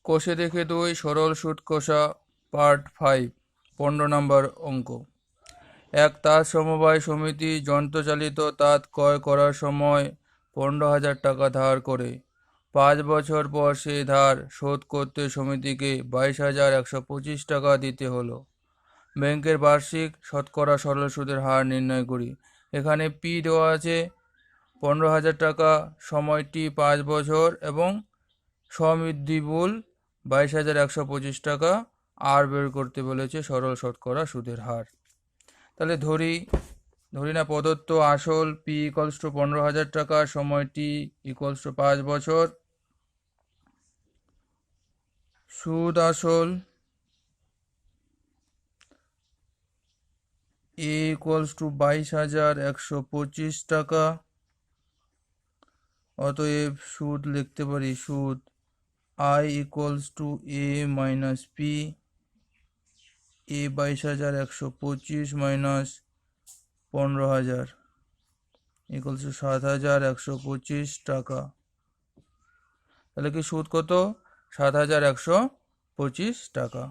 কোষে দেখে 2 সরল সুদ কষা পার্ট 5 15 নম্বর অঙ্ক। এক তাঁত সমবায় সমিতি যন্ত্রচালিত তাঁত ক্রয় করার সময় 15,000 টাকা ধার করে 5 বছর পর সেই ধার শোধ করতে সমিতিকে 22,125 টাকা দিতে হলো। ব্যাংকের বার্ষিক শতকরা সরল সুদের হার নির্ণয় করি। এখানে পি দেওয়া আছে 15,000 টাকা, সময়টি 5 বছর এবং সমৃদ্ধিমূল 22,125 টাকা, আর বের করতে বলেছে সরল শতকরা সুদের হার। তাহলে ধরি না প্রদত্ত আসল পি ইকুয়ালস টু 15,000 টাকা, সময়টি ইকুয়ালস টু 5 বছর, সুদ আসল এ ইকুয়ালস টু 22,125 টাকা। অতএব সুদ লিখতে পারি সুদ I equals two A minus P, A 22,125 minus 15,000 equals to 7,125 টাকা। তাহলে কি সুদ কত? 7,125 টাকা।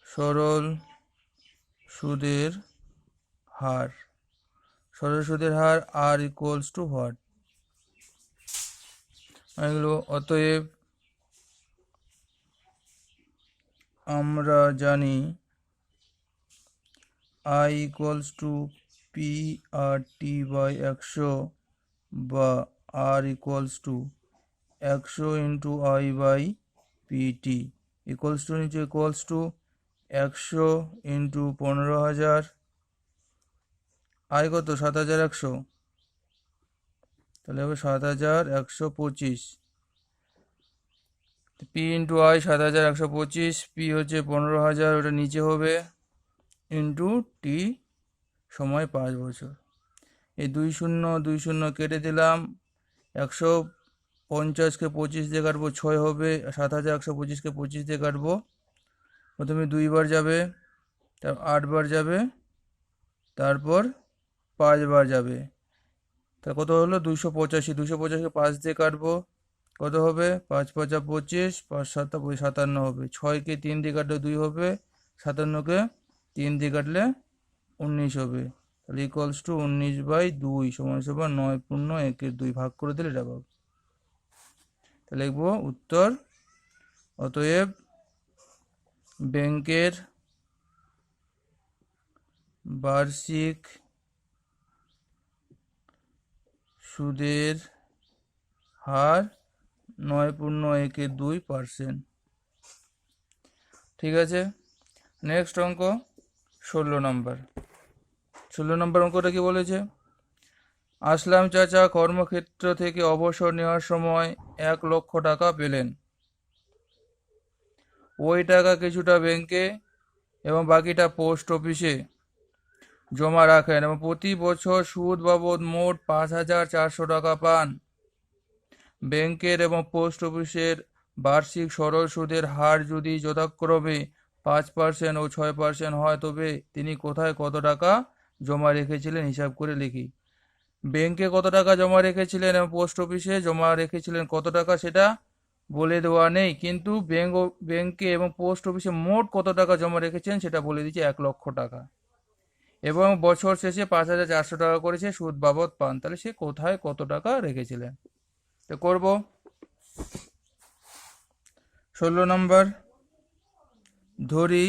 সরল সুদের হার, সরল সুদের হার আর ইকুয়ালস টু হোয়াট? এগুলো অতএব আমরা জানি I equals to P R T by 100 বা R equals to 100 into I by PT equals to নিচে ইকুয়ালস টু 100 ইন্টু 15,000, আই কত? 7,100, তাহলে হবে 7,125। পি ইন্টু আই 7,125, পি হচ্ছে 15,000, ওটা নিচে হবে, ইন্টু টি সময় 5 বছর। এই 2 শূন্য কেটে দিলাম, 150কে 25 দিয়ে কাটবো 6 হবে, 7,125কে 25 দিয়ে কাটবো, প্রথমে 2 বার যাবে, তারপর 8 বার যাবে, তারপর 5 বার যাবে, তা কত হলো? 285। 285কে 5 দিয়ে কাটবো, কত হবে? 5 5 25, 5 7 57 হবে। 6কে 3 দিয়ে কাটলে 2 হবে, 57কে 3 দিয়ে কাটলে 19 হবে। তাহলে ইকুয়ালস টু 19/2 সমান সমান 9.1/2 ভাগ করে দিলে এটা পাবো। তাহলে লিখবো উত্তর, অতএব ব্যাংকের বার্ষিক সুদের হার 9.1/2%। ঠিক আছে, নেক্সট অঙ্ক 16 নম্বর। 16 নম্বর অঙ্কটা কি বলেছে? আসলাম চাচা কর্মক্ষেত্র থেকে অবসর নেওয়ার সময় 1 লক্ষ টাকা পেলেন। ওই টাকা কিছুটা ব্যাংকে এবং বাকিটা পোস্ট অফিসে জমা রাখেন এবং প্রতি বছর সুদ বাবদ মোট 5,400 টাকা পান। ব্যাংকের এবং পোস্ট অফিসের বার্ষিক সরল সুদের হার যদি যথাক্রমে 5% ও 6% হয়, তবে তিনি কোথায় কত টাকা জমা রেখেছিলেন হিসাব করে লিখি। ব্যাংকে কত টাকা জমা রেখেছিলেন এবং পোস্ট অফিসে জমা রেখেছিলেন কত টাকা সেটা বলে দেওয়া নেই, কিন্তু ব্যাংকে এবং পোস্ট অফিসে মোট কত টাকা জমা রেখেছেন সেটা বলে দিচ্ছে 1 লক্ষ টাকা, এবং বছর শেষে 5,400 টাকা করেছে সুদ বাবদ পান। তাহলে সে কোথায় কত টাকা রেখেছিলেন? তো করব 16 নম্বর। ধরি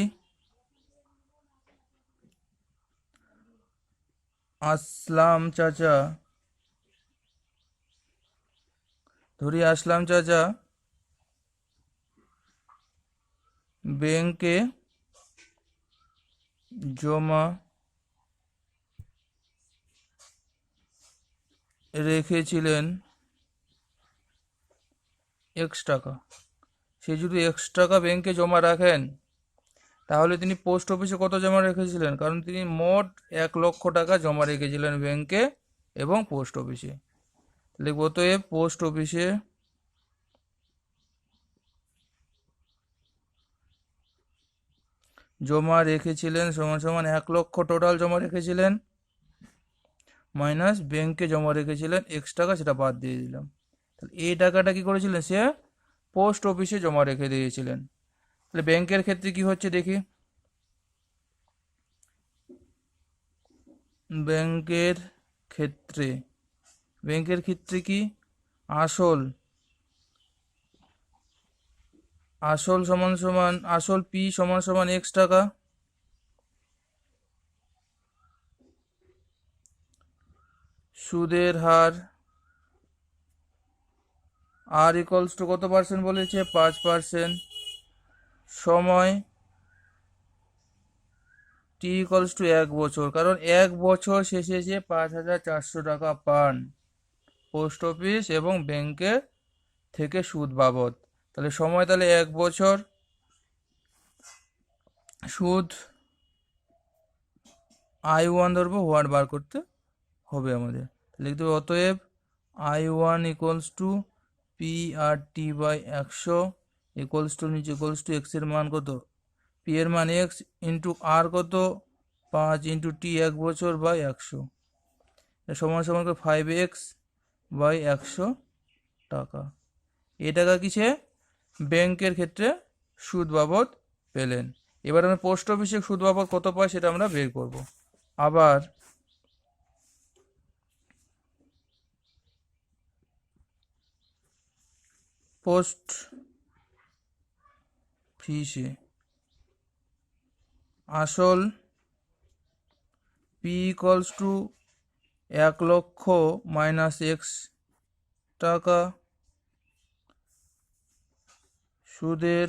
আসলাম চাচা ব্যাংকে জমা রেখেছিলেন X টাকা। সে যদি X টাকা ব্যাংকে জমা রাখেন, তাহলে তিনি পোস্ট অফিসে কত জমা রেখেছিলেন? কারণ তিনি মোট 1 লক্ষ টাকা জমা রেখেছিলেন ব্যাংকে এবং পোস্ট অফিসে। লিখব অতএব পোস্ট অফিসে জমা রেখেছিলেন সমান সমান 1 লক্ষ টোটাল জমা রেখেছিলেন মাইনাস ব্যাংকে জমা রেখেছিলেন X টাকা, সেটা বাদ দিয়ে দিলাম। তাহলে এই টাকাটা কি করেছিলেন, সে পোস্ট অফিসে জমা রেখে দিয়েছিলেন। তাহলে ব্যাংকের ক্ষেত্রে কি হচ্ছে দেখি। ব্যাংকের ক্ষেত্রে কি আসল আসল পি সমান সমান x টাকা, সুদের হার আর ইকুয়ালস টু কত পার্সেন্ট বলেছে, 5%, সময় টি ইকুয়ালস টু 1 বছর, কারণ 1 বছর শেষে যে 5,400 টাকা পান পোস্ট অফিস এবং ব্যাংকের থেকে সুদ বাবদ। তাহলে সময় তাহলে 1 বছর, সুদ I1 ধরবো, ওয়াট বার করতে হবে আমাদের। লিখতে হবে অতএব I1 equals to PR/T/100 equals to নিচে ইকুয়ালস টু এক্স এর মান কত, পি এর মান এক্স ইন্টু আর কত 5 ইন্টু টি 1 বছর বাই 100 সমান সমান 5x/100 টাকা। এই টাকা কিসে, ব্যাংকের ক্ষেত্রে সুদ বাবদ পেলেন। এবার আমরা পোস্ট অফিসে সুদ বাবদ কত পাই সেটা আমরা বের করব। আবার পোস্ট ফিসে আসল P equals to 1,00,000 minus x টাকা, সুদের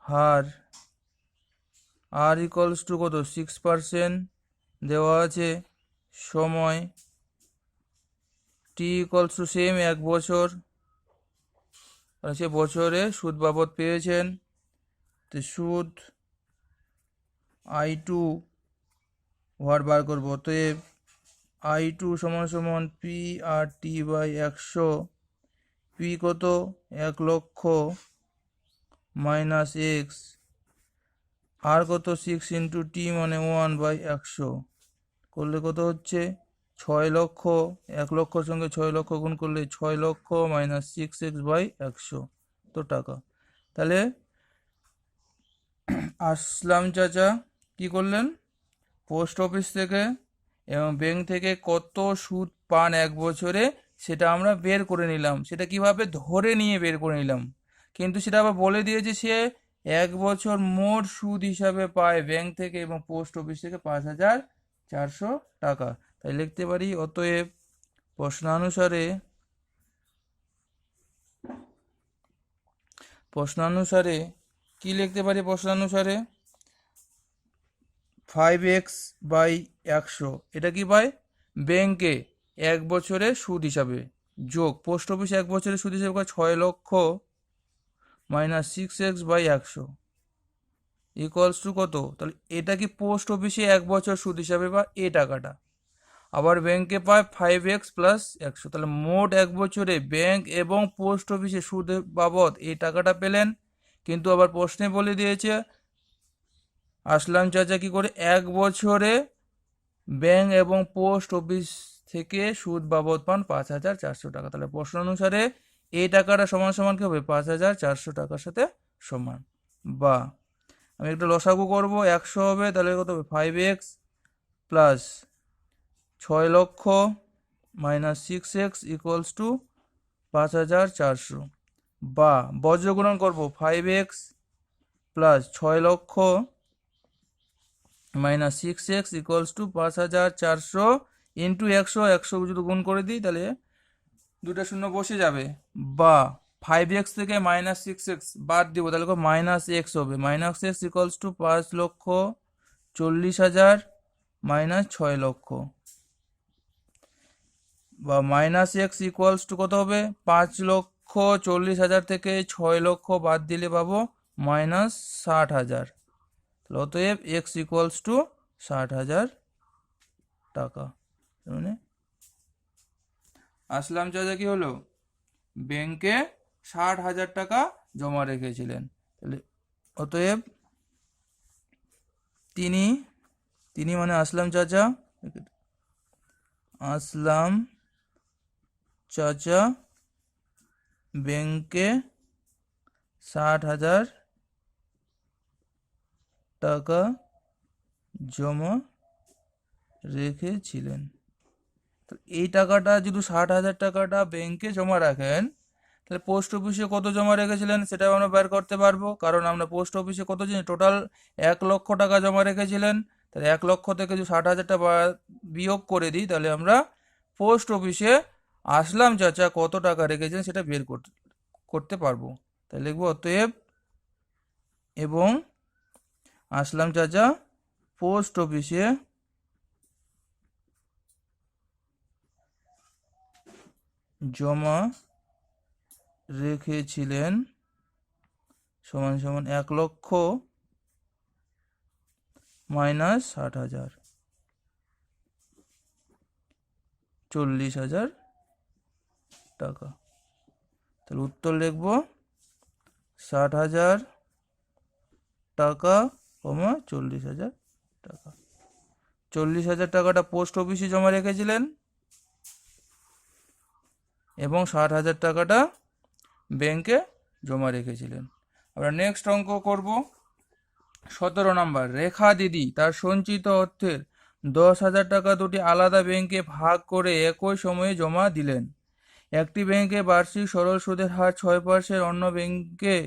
হার আর ইকুয়ালস টু কত 6% দেওয়া আছে, সময় টি ইকুয়ালস টু সেম 1 বছর, সে বছরে সুদ বাবদ পেয়েছেন। তো সুদ I2 ওয়াট বার করবো, অতএব I2 সমান সমান PR/T/100, পি কত 1,00,000 মাইনাস এক্স, আর কত 6 ইন্টু টি মানে 1/100 করলে কত হচ্ছে 6,00,000, 1,00,000 সঙ্গে 6,00,000 গুণ করলে 6,00,000 মাইনাস 6x/100 তো টাকা। তাহলে আসলাম চাচা কি করলেন, পোস্ট অফিস থেকে এবং ব্যাংক থেকে কত সুদ পান 1 বছরে সেটা আমরা বের করে নিলাম। সেটা কিভাবে, ধরে নিয়ে বের করে নিলাম, কিন্তু সেটা আবার বলে দিয়েছে সে 1 বছর মোট সুদ হিসাবে পায় ব্যাংক থেকে এবং পোস্ট অফিস থেকে 5,400 টাকা। তাই লিখতে পারি অতএব প্রশ্নানুসারে কি লিখতে পারি, প্রশ্নানুসারে 5x/100 এটা কি পায়, ব্যাংকে 1 বছরের সুদ হিসাবে যোগ পোস্ট অফিস 1 বছরের সুদ হিসাবে 6,00,000 মাইনাস 6x/100 ইকুয়ালস টু কত। তাহলে এটা কি পোস্ট অফিসে 1 বছর সুদ হিসাবে বা এ টাকাটা, আবার ব্যাংকে পায় 5x+100, তাহলে মোট 1 বছরে ব্যাংক এবং পোস্ট অফিসে সুদ বাবদ এই টাকাটা পেলেন। কিন্তু আবার প্রশ্নে বলে দিয়েছে আসলাম চাচা কি করে 1 বছরে ব্যাংক এবং পোস্ট অফিস থেকে সুদ বাবদ পান 5,400 টাকা। তাহলে প্রশ্ন অনুসারে এই টাকাটা সমান সমান কি হবে, 5,400 টাকার সাথে সমান। বা আমি একটু লসাগু করব, 100 হবে, তাহলে কত হবে 5x plus 6,00,000 minus 6x equals to 5,400। বা বজ্রগুণন করব, 5x plus 6,00,000 minus 6x equals to 5,400 into 100 যদি গুণ করে দিই তাহলে 2টা শূন্য বসে যাবে। বা 5x থেকে মাইনাস 6x বাদ দিব, তাহলে মাইনাস এক্স হবে, minus x equals to 5,40,000 minus 6,00,000। বা মাইনাস এক্স ইকুয়ালস টু কত হবে, 5,40,000 থেকে 6,00,000 বাদ দিলে পাবো মাইনাস 60,000। অতএব এক্স ইকুয়ালস টু 60,000 টাকা। মানে আসলাম চাচা কি হলো, ব্যাংকে 60,000 টাকা জমা রেখেছিলেন। তাহলে অতএব তিনি মানে আসলাম চাচা, আসলাম চাচা ব্যাংকে 60,000 টাকা জমা রেখেছিলেন। তো এই টাকাটা যদি 60,000 টাকাটা ব্যাংকে জমা রাখেন, তাহলে পোস্ট অফিসে কত জমা রেখেছিলেন সেটাও আমরা বের করতে পারবো, কারণ আমরা পোস্ট অফিসে কত জানি টোটাল 1,00,000 টাকা জমা রেখেছিলেন। তাহলে 1,00,000 থেকে যদি 60,000 টাকা বিয়োগ করে দিই, তাহলে আমরা পোস্ট অফিসে আসলাম চাচা কত টাকা রেখেছেন সেটা বের করতে পারবো। তাহলে লিখবো অতএব এবং আসলাম চাচা পোস্ট অফিসে জমা রেখেছিলেন সমান সমান 1,00,000 মাইনাস 60,000, 40,000 টাকা। তাহলে উত্তর লিখব 60,000 টাকা, 40,000 টাকা। 40,000 টাকাটা পোস্ট অফিসে জমা রেখেছিলেন এবং 60,000 টাকাটা ব্যাংকে জমা রেখেছিলেন। আমরা নেক্সট অঙ্ক করব 17 নম্বর। রেখা দিদি তার সঞ্চিত অর্থের 10,000 টাকা দুটি আলাদা ব্যাংকে ভাগ করে একই সময়ে জমা দিলেন। একটি ব্যাংকে বার্ষিক সরল সুদের হার 6%, অন্য ব্যাংকে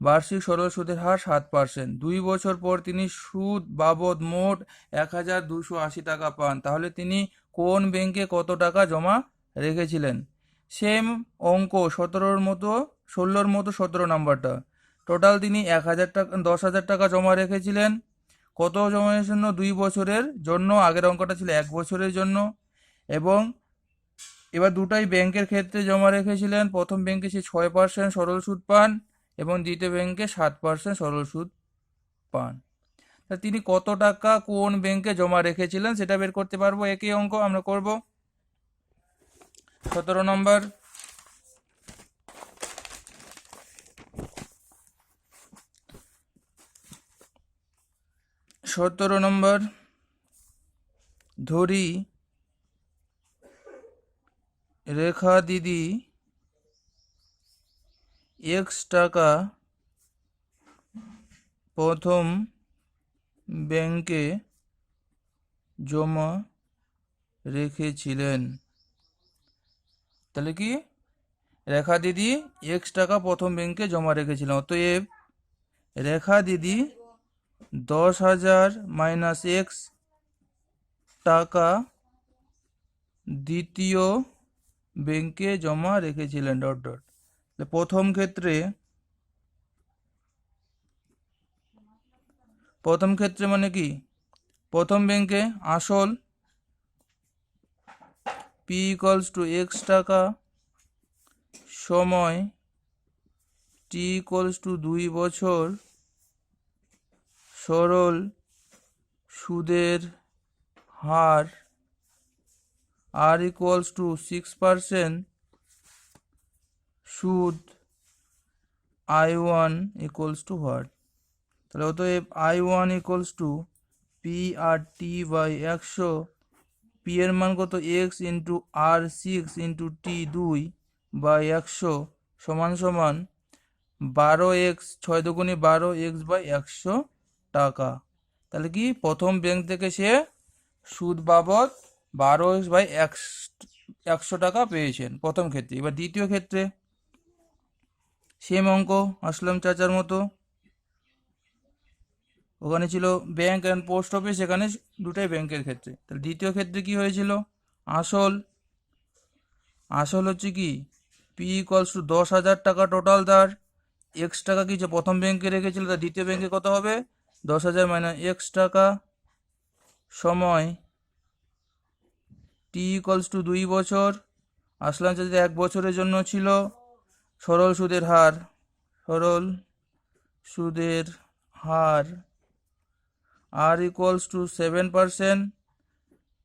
বার্ষিক সরল সুদের হার 7%। 2 বছর পর তিনি সুদ বাবদ মোট 1,280 টাকা পান। তাহলে তিনি কোন ব্যাংকে কত টাকা জমা রেখেছিলেন? সেম অঙ্ক 17 মতো 17 নম্বরটা। টোটাল তিনি 1,000 টাকা 10,000 টাকা জমা রেখেছিলেন। কত জমার জন্য? 2 বছরের জন্য। আগের অঙ্কটা ছিল 1 বছরের জন্য। এবং এবার দুটাই ব্যাংকের ক্ষেত্রে জমা রেখেছিলেন। প্রথম ব্যাংকে সে 6% সরল সুদ পান এবং দ্বিতীয় ব্যাংকে 7% সরল সুদ পান। তা তিনি কত টাকা কোন ব্যাংকে জমা রেখেছিলেন সেটা বের করতে পারবো। একই অঙ্ক আমরা করব। 17 নম্বর। ধরি রেখা দিদি x টাকা প্রথম ব্যাংকে জমা রেখেছিলেন। তাহলে কি রেখা দিদি x টাকা প্রথম ব্যাংকে জমা রেখেছিলেন। অতএব রেখা দিদি 10,000 মাইনাস x টাকা দ্বিতীয় ব্যাংকে জমা রেখেছিলেন ডট ডট। প্রথম ক্ষেত্রে মানে কি? প্রথম ব্যাংকে আসল p = x টাকা সময় t = 2 বছর সরল সুদের হার r = 6%, সুদ I1 = what? তাহলে অতএব I1 = p/t/100। p এর মান কত? x × r6 × t/2/100 সমান সমান 12x, 6 দুগুণে 12x/100 টাকা। তাহলে কি প্রথম ব্যাংক থেকে সে সুদ বাবদ 12x/100 টাকা পেয়েছেন প্রথম ক্ষেত্রে। এবার দ্বিতীয় ক্ষেত্রে সেম অঙ্ক, আসলাম চাচার মতো। ওখানে ছিল ব্যাংক অ্যান্ড পোস্ট অফিস, এখানে দুটাই ব্যাংকের ক্ষেত্রে। তাহলে দ্বিতীয় ক্ষেত্রে কি হয়েছিল? আসল হচ্ছে কি p = 10,000 টাকা টোটাল তার। x টাকা কি প্রথম ব্যাংকে রেখেছিল, তার দ্বিতীয় ব্যাংকে কত হবে? 10,000 মাইনাস x টাকা সময় t = 2 বছর। আসলাম চাচা 1 বছরের জন্য ছিল। সরল সুদের হার r = 7%।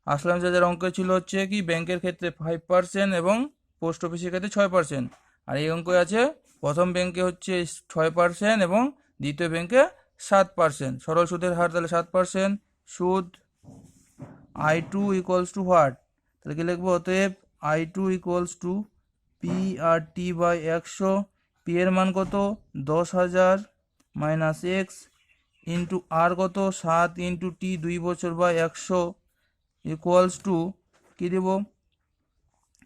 আসলাম চাচার অঙ্ক ছিল হচ্ছে কি ব্যাংকের ক্ষেত্রে 5% এবং পোস্ট অফিসের ক্ষেত্রে 6%। আর এই অঙ্ক আছে প্রথম ব্যাংকে হচ্ছে 6% এবং দ্বিতীয় ব্যাংকে 7%। সরল সুদের হার তাহলে 7%। সুদ I2 = what? তাহলে কি লিখবো? অতএব I2 equals to PRT by 100, P এর মান কত 10,000 মাইনাস এক্স ইন্টু আর কত 7 ইন্টু টি 2 বছর বাই 100 ইকুয়ালস টু কী দেব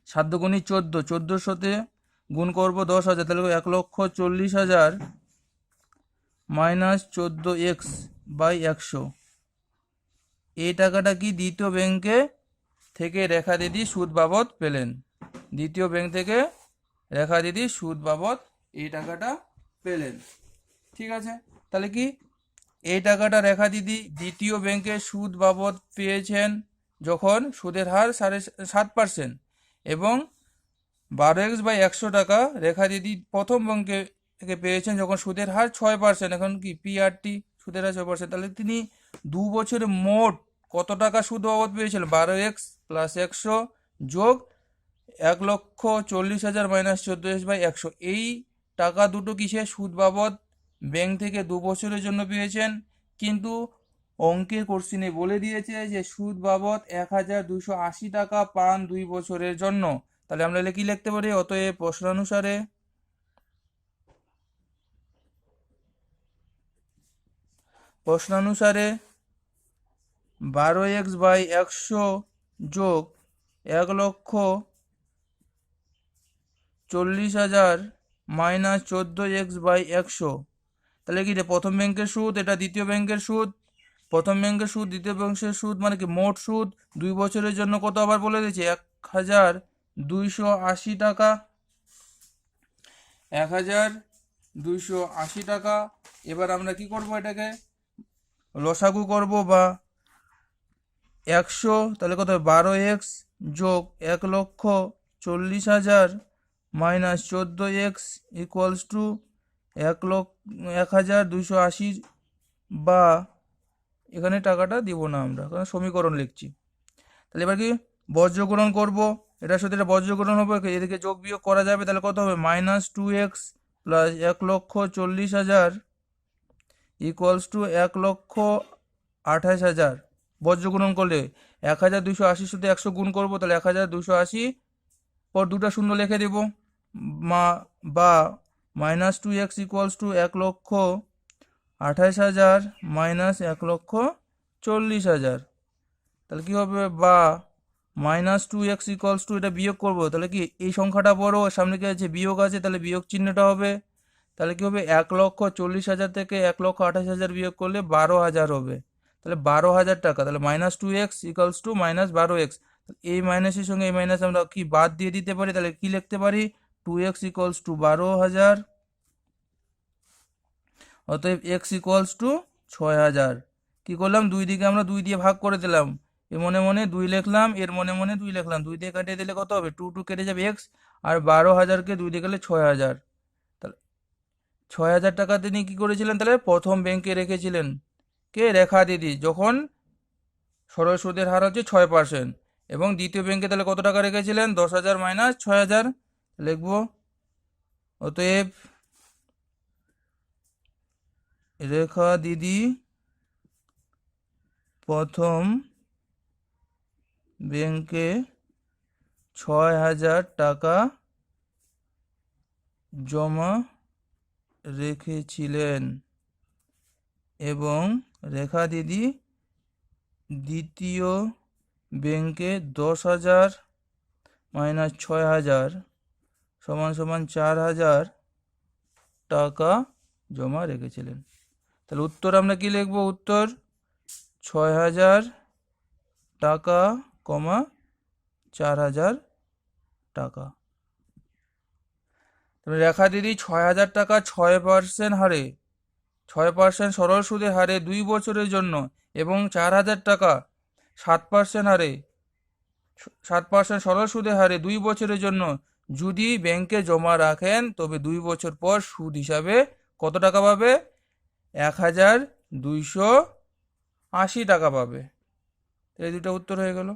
7 দুগুণে 14, 1400 গুণ করবো 10,000, তাহলে 1,40,000 মাইনাস 14x বাই 100। এই টাকাটা কি দ্বিতীয় ব্যাংকে থেকে রেখা দিদি সুদ বাবদ পেলেন। দ্বিতীয় ব্যাংক থেকে রেখা দিদি সুদ বাবদ এই টাকাটা পেলেন। ঠিক আছে, তাহলে কি এই টাকাটা রেখা দিদি দ্বিতীয় ব্যাংকে সুদ বাবদ পেয়েছেন যখন সুদের হার 7.5% এবং 12x বাই 100 টাকা রেখা দিদি প্রথম ব্যাংকে থেকে পেয়েছেন যখন সুদের হার 6%। এখন কি PRT সুদের হার 6%, তাহলে তিনি 2 বছরে মোট কত টাকা সুদ বাবদ পেয়েছিলেন 12x প্লাস 100 যোগ 1,40,000 মাইনাস 14x বাই 100। এই টাকা দুটো কিসে সুদ বাবদ ব্যাংক থেকে 2 বছরের জন্য পেয়েছেন, কিন্তু অঙ্কের কোশ্চেনে বলে দিয়েছে যে সুদ বাবদ 1,280 টাকা পান 2 বছরের জন্য। তাহলে আমরা কি লিখতে পারি, অতএব প্রশ্নানুসারে 12x বাই 100 যোগ 1,40,000 মাইনাস 14x বাই 100, তাহলে কি প্রথম ব্যাংকের সুদ, এটা দ্বিতীয় ব্যাংকের সুদ। প্রথম ব্যাংকের সুদ দ্বিতীয় ব্যাংকের সুদ মানে কি মোট সুদ 2 বছরের জন্য কত আবার বলে দিয়েছে 1,280 টাকা। 1,280 টাকা। এবার আমরা কি করব, এটাকে লসাগু করব বা 100, তাহলে কত 12x যোগ 1,40,000 মাইনাস 14x ইকুয়ালস টু 1,280, বা এখানে টাকাটা দিব না আমরা কারণ সমীকরণ লিখছি। তাহলে এবার কি বজ্রগ্রহণ করব, এটার সাথে এটা বজ্রগ্রহণ হবে, এদিকে যোগ বিয়োগ করা যাবে, তাহলে কত হবে minus 2x plus 1,40,000 equals to 1,28,000। বজ্রগুণন করলে 1,280 সাথে 100 গুণ করবো, তাহলে 1,280 পর দুটা শূন্য লিখে দেব বা minus 2x equals to 1,28,000 minus 1,40,000। তাহলে কি হবে, বা মাইনাস 2x ইকুয়ালস টু এটা বিয়োগ করবো, তাহলে কি এই সংখ্যাটা বড়, সামনে কি আছে বিয়োগ আছে, তাহলে বিয়োগ চিহ্নটা হবে। তাহলে কি হবে 1,40,000 থেকে 1,28,000 বিয়োগ করলে 12,000 হবে, তাহলে 12,000 টাকা। তাহলে minus 2x equals to minus 12x, এই মাইনাসের সঙ্গে এই মাইনাস আমরা কি বাদ দিয়ে দিতে পারি, তাহলে কি লিখতে পারি 2x ইকুয়ালস টু 12,000, অতএব x ইকুয়ালস টু 6,000। কি করলাম, দুই দিকে আমরা 2 দিয়ে ভাগ করে দিলাম, এর মনে মনে 2 লিখলাম, এর মনে মনে 2 লিখলাম, 2 দিয়ে কাটিয়ে দিলে কত হবে 2 2 কেটে যাবে x, আর 12,000কে 2 দিয়ে গেলে 6,000। তাহলে 6,000 টাকা তিনি কি করেছিলেন, তাহলে প্রথম ব্যাংকে রেখেছিলেন কে রেখা দিদি, যখন সরল সুদের হার হচ্ছে 6%, এবং দ্বিতীয় ব্যাংকে তাহলে কত টাকা রেখেছিলেন 10,000 মাইনাস 6,000 লিখবো। অতএব রেখা দিদি প্রথম ব্যাংকে 6,000 টাকা জমা রেখেছিলেন এবং রেখা দিদি দ্বিতীয় ব্যাংকে 10,000 মাইনাস 6,000 সমান সমান 4,000 টাকা জমা রেখেছিলেন। তাহলে উত্তর আমরা কি লিখব, উত্তর 6,000 টাকা কমা 4,000 টাকা। রেখা দিদি 6,000 টাকা 6% হারে 6% সরল সুদের হারে 2 বছরের জন্য এবং 4,000 টাকা 7% হারে 7% সরল সুদের হারে 2 বছরের জন্য যদি ব্যাংকে জমা রাখেন, তবে 2 বছর পর সুদ হিসাবে কত টাকা পাবে 1,280 টাকা পাবে। এই দুটো উত্তর হয়ে গেল।